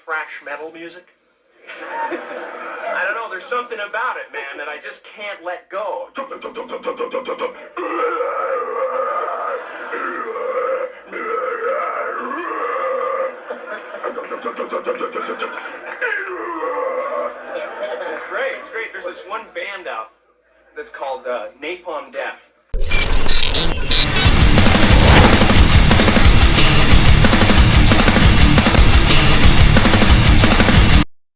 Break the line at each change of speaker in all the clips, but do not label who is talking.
thrash metal music? I don't know, there's something about it, man, that I just can't let go. It's great. There's this one band out that's called Napalm Death.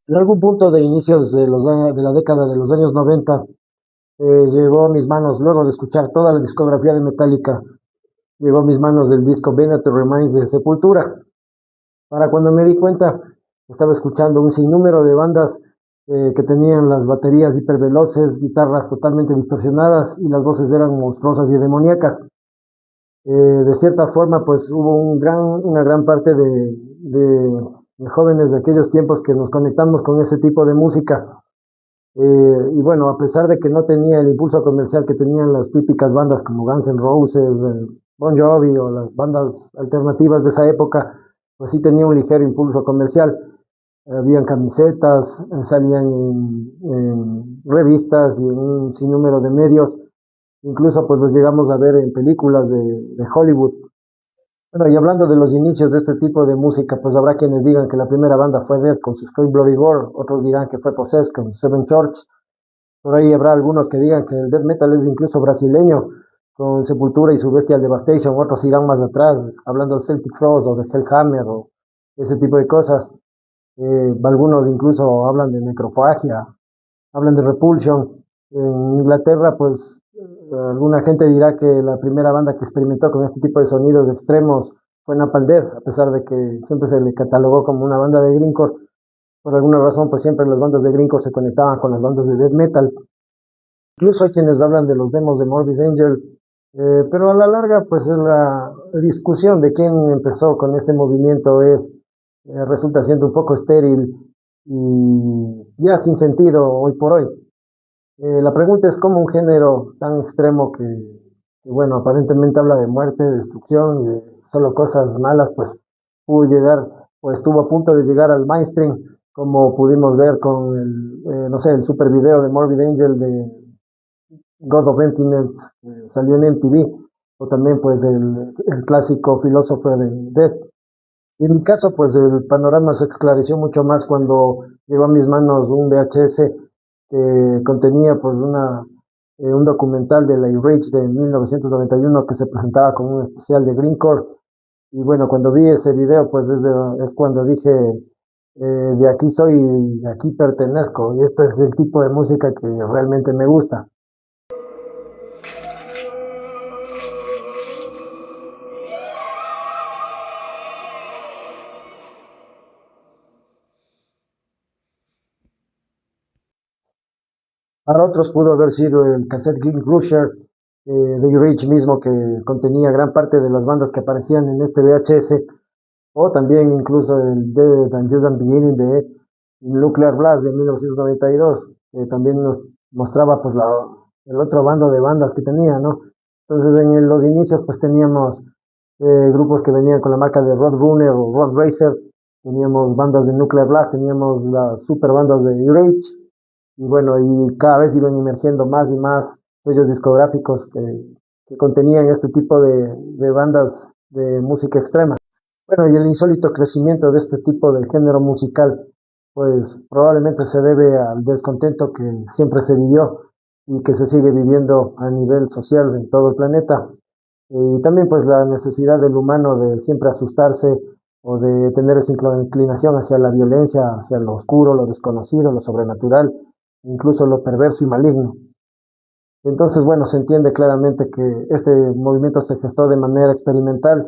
En algún punto de inicios de la década de los años 90, llegó a mis manos, luego de escuchar toda la discografía de Metallica, llegó a mis manos el disco Venator Remains de Sepultura. Para cuando me di cuenta, estaba escuchando un sinnúmero de bandas que tenían las baterías hiperveloces, guitarras totalmente distorsionadas y las voces eran monstruosas y demoníacas. De cierta forma, pues hubo una gran parte de jóvenes de aquellos tiempos que nos conectamos con ese tipo de música. Y bueno, a pesar de que no tenía el impulso comercial que tenían las típicas bandas como Guns N' Roses, Bon Jovi o las bandas alternativas de esa época, pues sí tenía un ligero impulso comercial. Habían camisetas, salían en revistas y en un sinnúmero de medios. Incluso pues los llegamos a ver en películas de Hollywood. Bueno, y hablando de los inicios de este tipo de música, pues habrá quienes digan que la primera banda fue Death con su Scream Bloody Gore, otros dirán que fue Possessed con Seven Church. Por ahí habrá algunos que digan que el death metal es incluso brasileño, con Sepultura y su Bestial Devastation, otros irán más atrás, hablando de Celtic Frost o de Hellhammer o ese tipo de cosas. Algunos incluso hablan de Necrofagia, hablan de Repulsion. En Inglaterra, pues alguna gente dirá que la primera banda que experimentó con este tipo de sonidos extremos fue Napalm Death, a pesar de que siempre se le catalogó como una banda de grindcore. Por alguna razón, pues siempre las bandas de grindcore se conectaban con las bandas de death metal. Incluso hay quienes hablan de los demos de Morbid Angel, pero a la larga, pues la discusión de quién empezó con este movimiento resulta siendo un poco estéril y ya sin sentido hoy por hoy. La pregunta es cómo un género tan extremo bueno, aparentemente habla de muerte, destrucción y de solo cosas malas, pues pudo llegar o estuvo a punto de llegar al mainstream, como pudimos ver con no sé, el super video de Morbid Angel de God of Emptiness, salió en MTV, o también pues el clásico Philosopher de Death. Y en mi caso, pues el panorama se esclareció mucho más cuando llegó a mis manos un VHS que contenía pues un documental de la Rage de 1991 que se presentaba como un especial de Grindcore. Y bueno, cuando vi ese video, pues es cuando dije, de aquí soy, de aquí pertenezco, y esto es el tipo de música que realmente me gusta. Para otros pudo haber sido el cassette King Crusher de Rage mismo, que contenía gran parte de las bandas que aparecían en este VHS, o también incluso el Dead and Just Beginning de Nuclear Blast de 1992, que también nos mostraba pues el otro bando de bandas que tenía, ¿no? Entonces en los inicios pues teníamos grupos que venían con la marca de Roadrunner o Road Racer, teníamos bandas de Nuclear Blast, teníamos las super bandas de Rage, y bueno, y cada vez iban emergiendo más y más sellos discográficos que contenían este tipo de bandas de música extrema. Bueno, y el insólito crecimiento de este tipo de género musical, pues probablemente se debe al descontento que siempre se vivió y que se sigue viviendo a nivel social en todo el planeta. Y también pues la necesidad del humano de siempre asustarse o de tener esa inclinación hacia la violencia, hacia lo oscuro, lo desconocido, lo sobrenatural, incluso lo perverso y maligno. Entonces, bueno, se entiende claramente que este movimiento se gestó de manera experimental,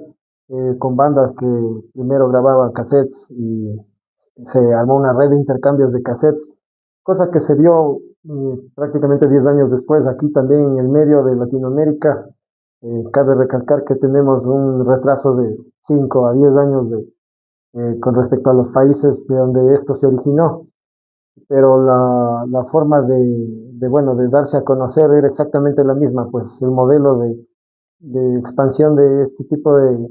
con bandas que primero grababan cassettes y se armó una red de intercambios de cassettes, cosa que se dio prácticamente 10 años después aquí también en el medio de Latinoamérica. Cabe recalcar que tenemos un retraso de 5 a 10 años con respecto a los países de donde esto se originó, pero la forma bueno, de darse a conocer era exactamente la misma, pues el modelo de expansión de este tipo de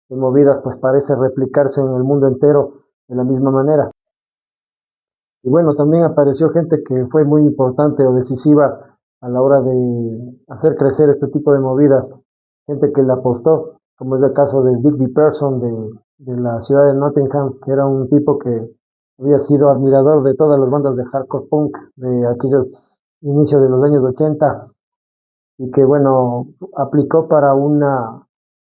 movidas pues parece replicarse en el mundo entero, de la misma manera. Y bueno, también apareció gente que fue muy importante o decisiva a la hora de hacer crecer este tipo de movidas, gente que le apostó, como es el caso de Digby Person de la ciudad de Nottingham, que era un tipo que había sido admirador de todas las bandas de hardcore punk de aquellos inicios de los años 80 y que bueno, aplicó para una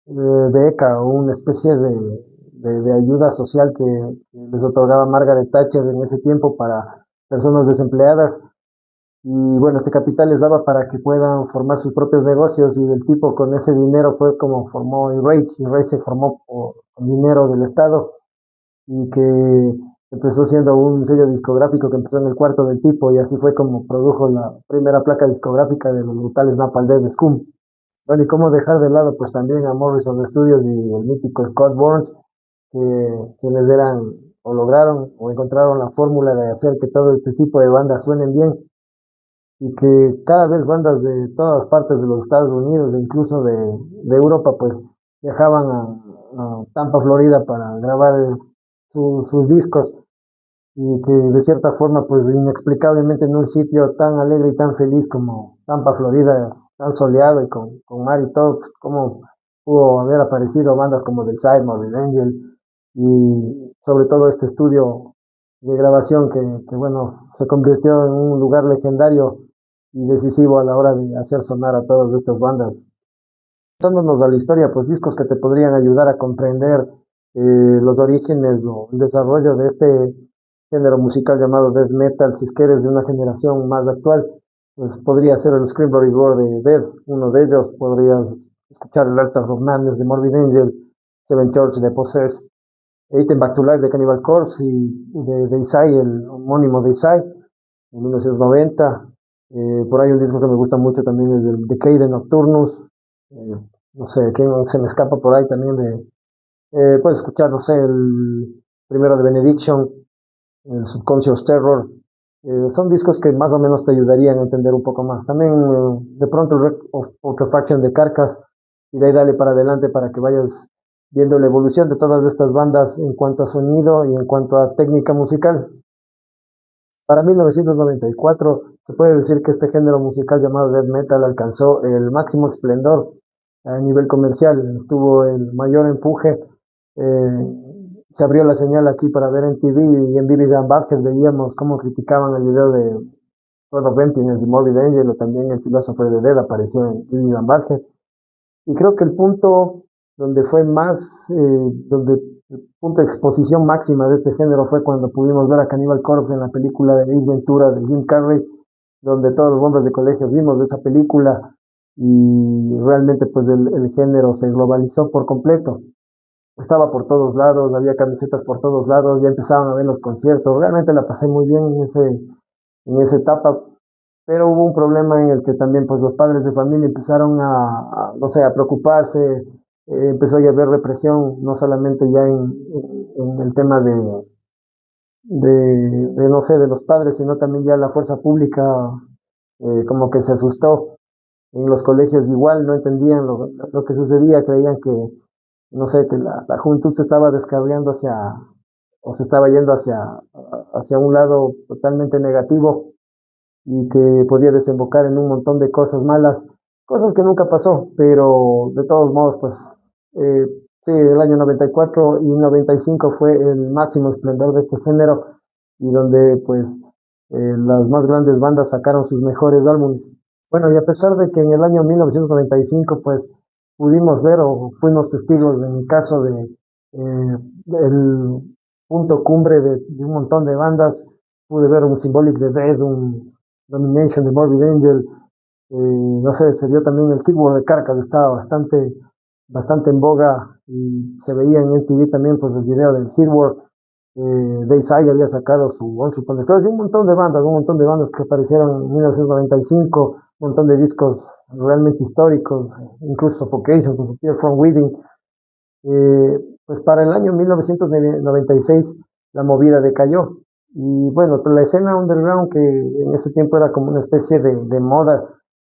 beca o una especie de ayuda social que les otorgaba Margaret Thatcher en ese tiempo para personas desempleadas. Y bueno, este capital les daba para que puedan formar sus propios negocios y el tipo con ese dinero fue como formó Enrage. Enrage se formó con dinero del Estado y que empezó siendo un sello discográfico que empezó en el cuarto del tipo y así fue como produjo la primera placa discográfica de los brutales Napalm Death de Scum. Bueno, y cómo dejar de lado pues también a Morrison Studios y el mítico Scott Burns, quienes eran o lograron o encontraron la fórmula de hacer que todo este tipo de bandas suenen bien y que cada vez bandas de todas partes de los Estados Unidos e incluso de Europa pues viajaban a Tampa, Florida para grabar sus discos y que de cierta forma pues inexplicablemente en un sitio tan alegre y tan feliz como Tampa, Florida, tan soleado y con mar y todo, pues, como pudo haber aparecido bandas como The Side, Morbid Angel y sobre todo este estudio de grabación que bueno, se convirtió en un lugar legendario y decisivo a la hora de hacer sonar a todas estas bandas. Contándonos a la historia, pues discos que te podrían ayudar a comprender los orígenes o el desarrollo de este género musical llamado death metal, si es que eres de una generación más actual, pues podría ser el Scream Bloody Gore de Death, uno de ellos, podrías escuchar el Altar of Madness de Morbid Angel, Seven Church de Possessed, Eaten Back to Life de Cannibal Corpse y de Isai, el homónimo de Isai, en 1990. Por ahí un disco que me gusta mucho también es el Decade Nocturnus. Eh, no sé, quién se me escapa por ahí también puedes escuchar, no sé, el primero de Benediction, el Subconscious Terror. Son discos que más o menos te ayudarían a entender un poco más. También de pronto el Wreck of Putrefaction de Carcass y de ahí dale para adelante para que vayas viendo la evolución de todas estas bandas en cuanto a sonido y en cuanto a técnica musical. Para 1994 se puede decir que este género musical llamado death metal alcanzó el máximo esplendor a nivel comercial, tuvo el mayor empuje. Se abrió la señal aquí para ver en TV y en Vivid Unboxed veíamos cómo criticaban el video de Sword of Emptiness de Morbid Angel o también el Philosopher de Dead apareció en Vivid Unboxed. Y creo que el punto donde fue más, donde el punto de exposición máxima de este género fue cuando pudimos ver a Cannibal Corpse en la película de Ace Ventura de Jim Carrey, donde todos los hombres de colegio vimos de esa película y realmente pues el género se globalizó por completo. Estaba por todos lados, había camisetas por todos lados, ya empezaban a ver los conciertos, realmente la pasé muy bien en esa etapa, pero hubo un problema en el que también pues los padres de familia empezaron no sé, a preocuparse, empezó a haber represión, no solamente ya en el tema no sé, de los padres, sino también ya la fuerza pública como que se asustó. En los colegios igual no entendían lo que sucedía, creían que, no sé, que la juventud se estaba descarriando o se estaba yendo hacia un lado totalmente negativo y que podía desembocar en un montón de cosas malas, cosas que nunca pasó, pero de todos modos, pues, eh, sí, el año 94 y 95 fue el máximo esplendor de este género y donde, pues, las más grandes bandas sacaron sus mejores álbumes. Bueno, y a pesar de que en el año 1995, pues, pudimos ver o fuimos testigos, en mi caso, el punto cumbre de un montón de bandas, pude ver un Symbolic de Death, un Domination de Morbid Angel, no sé, se vio también el Keyboard de Carcass, estaba bastante en boga y se veía en MTV también pues el video del Keyboard. Dayside había sacado su Once Upon a Time, y un montón de bandas que aparecieron en 1995, un montón de discos realmente históricos, incluso Suffocation con su Fear from Within. Pues para el año 1996 la movida decayó. Y bueno, la escena underground que en ese tiempo era como una especie de moda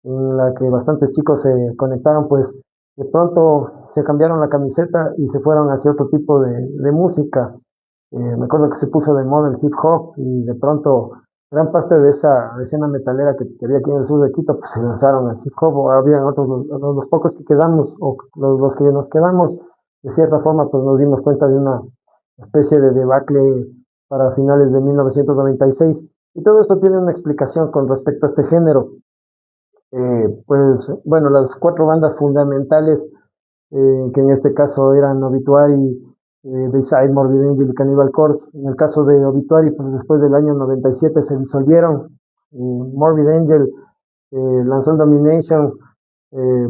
en la que bastantes chicos se conectaron, pues de pronto se cambiaron la camiseta y se fueron hacia otro tipo de música. Me acuerdo que se puso de moda el hip hop y de pronto gran parte de esa escena metalera que había aquí en el sur de Quito, pues se lanzaron al hip hop, o habían otros, los pocos que quedamos, o los que nos quedamos, de cierta forma, pues nos dimos cuenta de una especie de debacle para finales de 1996. Y todo esto tiene una explicación con respecto a este género. Pues bueno, las cuatro bandas fundamentales, que en este caso eran Obituary, Deicide, Morbid Angel y Cannibal Corpse. En el caso de Obituary, pues después del año 97 se disolvieron. Morbid Angel lanzó el Domination. eh,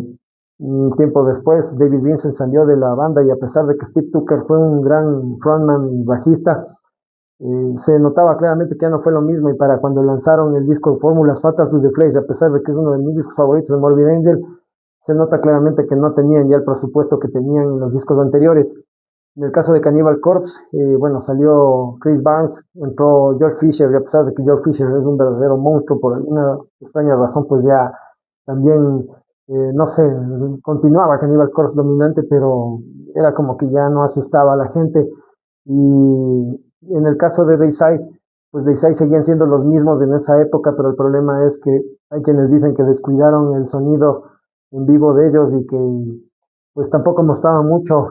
un tiempo después, David Vincent salió de la banda y a pesar de que Steve Tucker fue un gran frontman y bajista, se notaba claramente que ya no fue lo mismo y para cuando lanzaron el disco Fórmulas Fatal to the Flesh, a pesar de que es uno de mis discos favoritos de Morbid Angel, se nota claramente que no tenían ya el presupuesto que tenían en los discos anteriores. En el caso de Cannibal Corpse, bueno, salió Chris Barnes, entró George Fisher, y a pesar de que George Fisher es un verdadero monstruo, por alguna extraña razón, pues ya también, no sé, continuaba Cannibal Corpse dominante, pero era como que ya no asustaba a la gente. Y en el caso de Dayside, pues Dayside seguían siendo los mismos en esa época, pero el problema es que hay quienes dicen que descuidaron el sonido en vivo de ellos y que pues tampoco mostraba mucho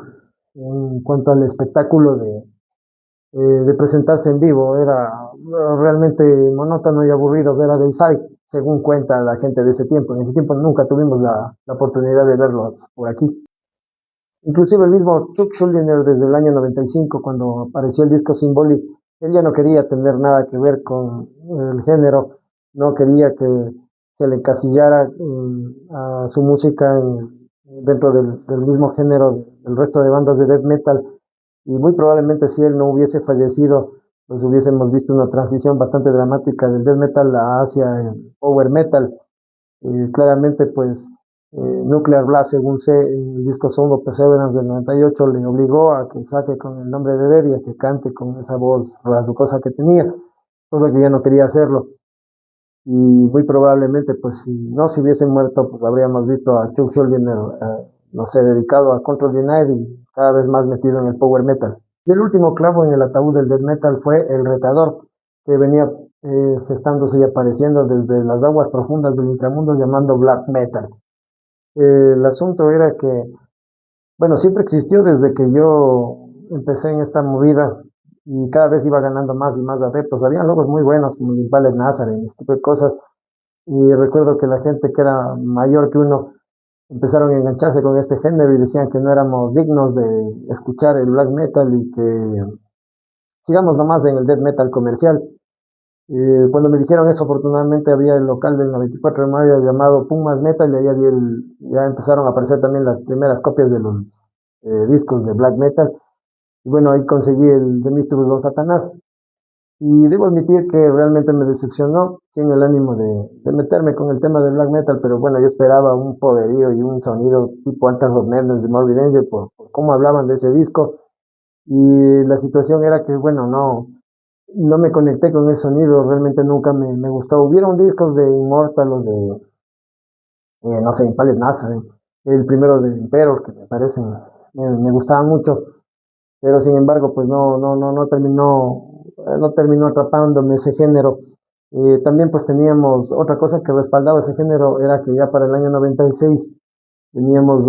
en cuanto al espectáculo de presentarse en vivo. Era realmente monótono y aburrido ver a Dayside, según cuenta la gente de ese tiempo. En ese tiempo nunca tuvimos la oportunidad de verlo por aquí. Inclusive el mismo Chuck Schuldiner desde el año 95, cuando apareció el disco Symbolic, él ya no quería tener nada que ver con el género, no quería que se le encasillara a su música dentro del mismo género del resto de bandas de death metal, y muy probablemente si él no hubiese fallecido, pues hubiésemos visto una transición bastante dramática del death metal hacia el power metal. Claramente, pues, Nuclear Blast, según sé, en el disco Sound of Perseverance del 98, le obligó a que saque con el nombre de Dead y a que cante con esa voz rasgosa que tenía, cosa que ya no quería hacerlo. Y muy probablemente, pues, si no se hubiese muerto, pues habríamos visto a Chuck Schuldiner, no sé, dedicado a Control Denied y cada vez más metido en el power metal. Y el último clavo en el ataúd del death metal fue El Retador, que venía gestándose y apareciendo desde las aguas profundas del inframundo llamando black metal. El asunto era que, bueno, siempre existió desde que yo empecé en esta movida y cada vez iba ganando más y más adeptos. Había logos muy buenos como el Impala Nazareth y este tipo de cosas. Y recuerdo que la gente que era mayor que uno empezaron a engancharse con este género y decían que no éramos dignos de escuchar el black metal y que sigamos nomás en el death metal comercial. Cuando me dijeron eso, afortunadamente había el local del 94 de mayo llamado Pumas Metal y ahí ya empezaron a aparecer también las primeras copias de los discos de black metal. Y bueno, ahí conseguí el de Misterios Don Satanás. Y debo admitir que realmente me decepcionó, sin el ánimo de meterme con el tema del black metal, pero bueno, yo esperaba un poderío y un sonido tipo Altas of Madness de Morbid Angel por cómo hablaban de ese disco. Y la situación era que, bueno, no me conecté con el sonido, realmente nunca me gustó. Hubieron discos de Immortal o de, no sé, Impales Nazareth, el primero de Emperor, que me parecen, me gustaban mucho, pero sin embargo, pues no terminó atrapándome ese género. También pues teníamos otra cosa que respaldaba ese género, era que ya para el año 96 teníamos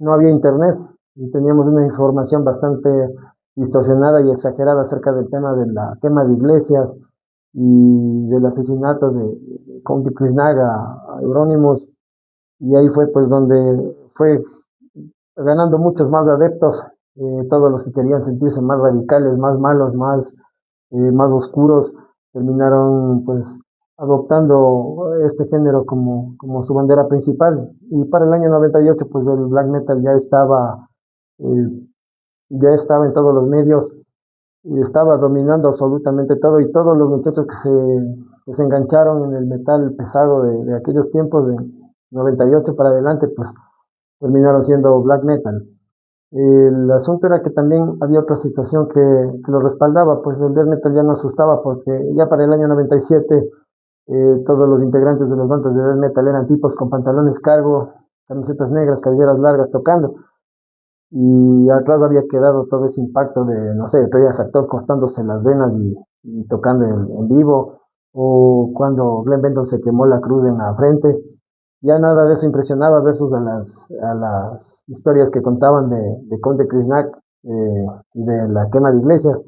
no había internet y teníamos una información bastante distorsionada y exagerada acerca del tema de la quema de iglesias y del asesinato de Count Krishnaga a Euronymous, y ahí fue pues donde fue ganando muchos más adeptos, todos los que querían sentirse más radicales, más malos, más oscuros, terminaron pues adoptando este género como su bandera principal. Y para el año 98 pues el black metal eh, ya estaba en todos los medios y estaba dominando absolutamente todo, y todos los muchachos que se engancharon en el metal pesado de aquellos tiempos, de 98 para adelante, pues terminaron siendo black metal. El asunto era que también había otra situación que lo respaldaba, pues el death metal ya no asustaba porque ya para el año 97 todos los integrantes de las bandas de death metal eran tipos con pantalones cargo, camisetas negras, cabelleras largas tocando. y atrás había quedado todo ese impacto de, no sé, veías actor cortándose las venas y tocando en vivo, o cuando Glenn Benton se quemó la cruz en la frente. Ya nada de eso impresionaba versus a las historias que contaban de Conde Krishnak, y de la quema de iglesias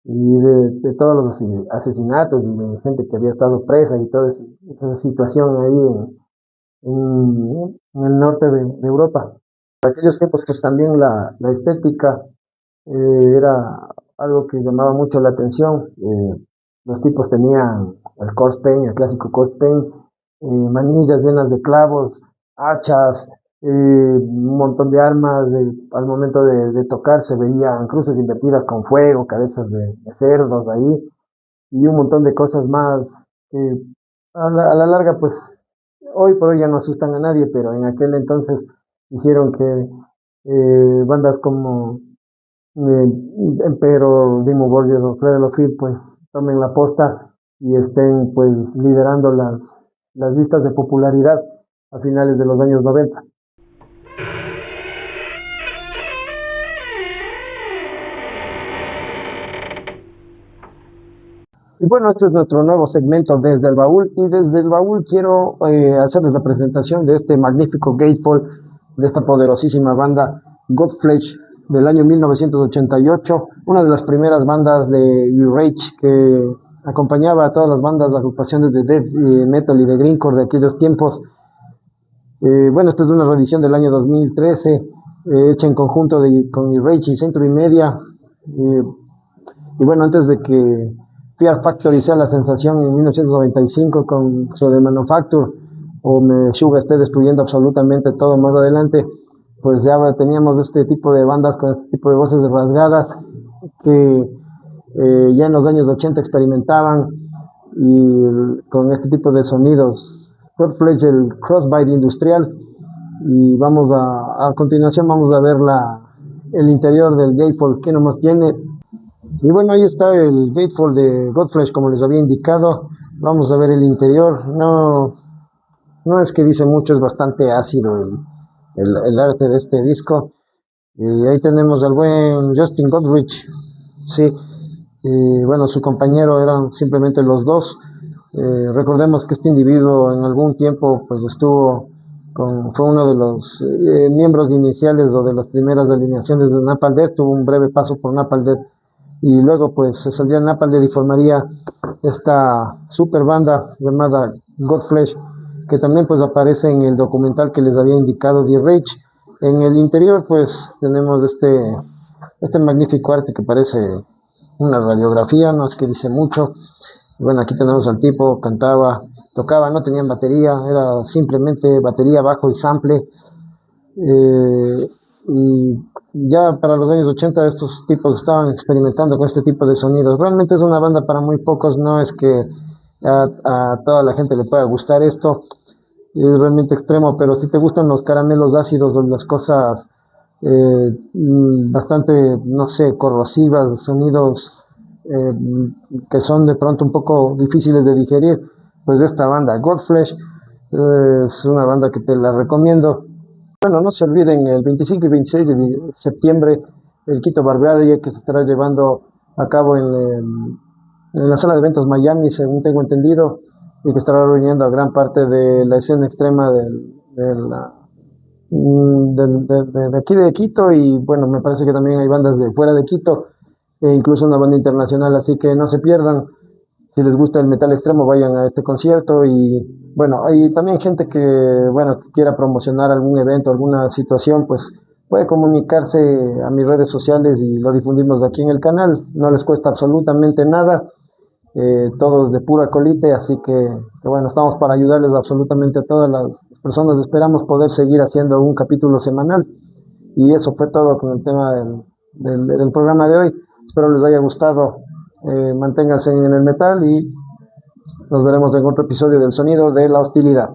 y de todos los asesinatos y de gente que había estado presa y toda esa situación ahí en el norte de Europa. En aquellos tiempos pues también la estética era algo que llamaba mucho la atención. Los tipos tenían el corpse paint, el clásico corpse paint, manillas llenas de clavos, hachas, un montón de armas. Al momento de tocar se veían cruces invertidas con fuego, cabezas de cerdos ahí y un montón de cosas más que a la larga pues hoy por hoy ya no asustan a nadie, pero en aquel entonces hicieron que bandas como Emperor, Dimmu Borgir o Cradle of Filth pues tomen la posta y estén pues liderando las listas de popularidad a finales de los años 90. Y bueno, este es nuestro nuevo segmento desde el baúl. Y desde el baúl quiero hacerles la presentación de este magnífico Gatefold, de esta poderosísima banda Godflesh del año 1988, una de las primeras bandas de Rage que acompañaba a todas las bandas, las agrupaciones de death metal y de grindcore de aquellos tiempos. Bueno, esta es una reedición del año 2013, hecha en conjunto con Rage y Century Media. Y bueno, antes de que Fear Factory sea la sensación en 1995 con su The Manufacture, o Meshuggah esté destruyendo absolutamente todo más adelante, pues ya teníamos este tipo de bandas con este tipo de voces rasgadas que ya en los años 80 experimentaban y con este tipo de sonidos. Godflesh, el crossbite industrial, y a continuación vamos a ver el interior del Gatefold que nomás tiene. Y bueno, ahí está el Gatefold de Godflesh, como les había indicado. Vamos a ver el interior. No es que dice mucho, es bastante ácido el arte de este disco. Y ahí tenemos al buen Justin Godrich, sí. Y bueno, su compañero eran simplemente los dos. Recordemos que este individuo en algún tiempo pues fue uno de los miembros iniciales o de las primeras alineaciones de Napalm Death. Tuvo un breve paso por Napalm Death y luego pues se saldría Napalm Death y formaría esta super banda llamada Godflesh, que también pues aparece en el documental que les había indicado de Rage. En el interior pues tenemos este magnífico arte que parece una radiografía, no es que dice mucho. Bueno, aquí tenemos al tipo, cantaba, tocaba, no tenían batería, era simplemente batería, bajo y sample. Y ya para los años 80 estos tipos estaban experimentando con este tipo de sonidos. Realmente es una banda para muy pocos, no es que a toda la gente le pueda gustar esto, es realmente extremo, pero si te gustan los caramelos ácidos o las cosas bastante, no sé, corrosivas, sonidos que son de pronto un poco difíciles de digerir, pues esta banda Godflesh es una banda que te la recomiendo. Bueno, no se olviden el 25 y 26 de septiembre el Quito Barbarie, que se estará llevando a cabo en la sala de eventos Miami, según tengo entendido, y que estará reuniendo a gran parte de la escena extrema de aquí de Quito. Y bueno, me parece que también hay bandas de fuera de Quito e incluso una banda internacional, así que no se pierdan. Si les gusta el metal extremo, vayan a este concierto. Y bueno, hay también gente que quiera promocionar algún evento, alguna situación, pues puede comunicarse a mis redes sociales y lo difundimos aquí en el canal. No les cuesta absolutamente nada, todos de pura colite, así que bueno, estamos para ayudarles absolutamente a todas las personas. Esperamos poder seguir haciendo un capítulo semanal. Y eso fue todo con el tema del programa de hoy. Espero les haya gustado. Manténganse en el metal y nos veremos en otro episodio del Sonido de la Hostilidad.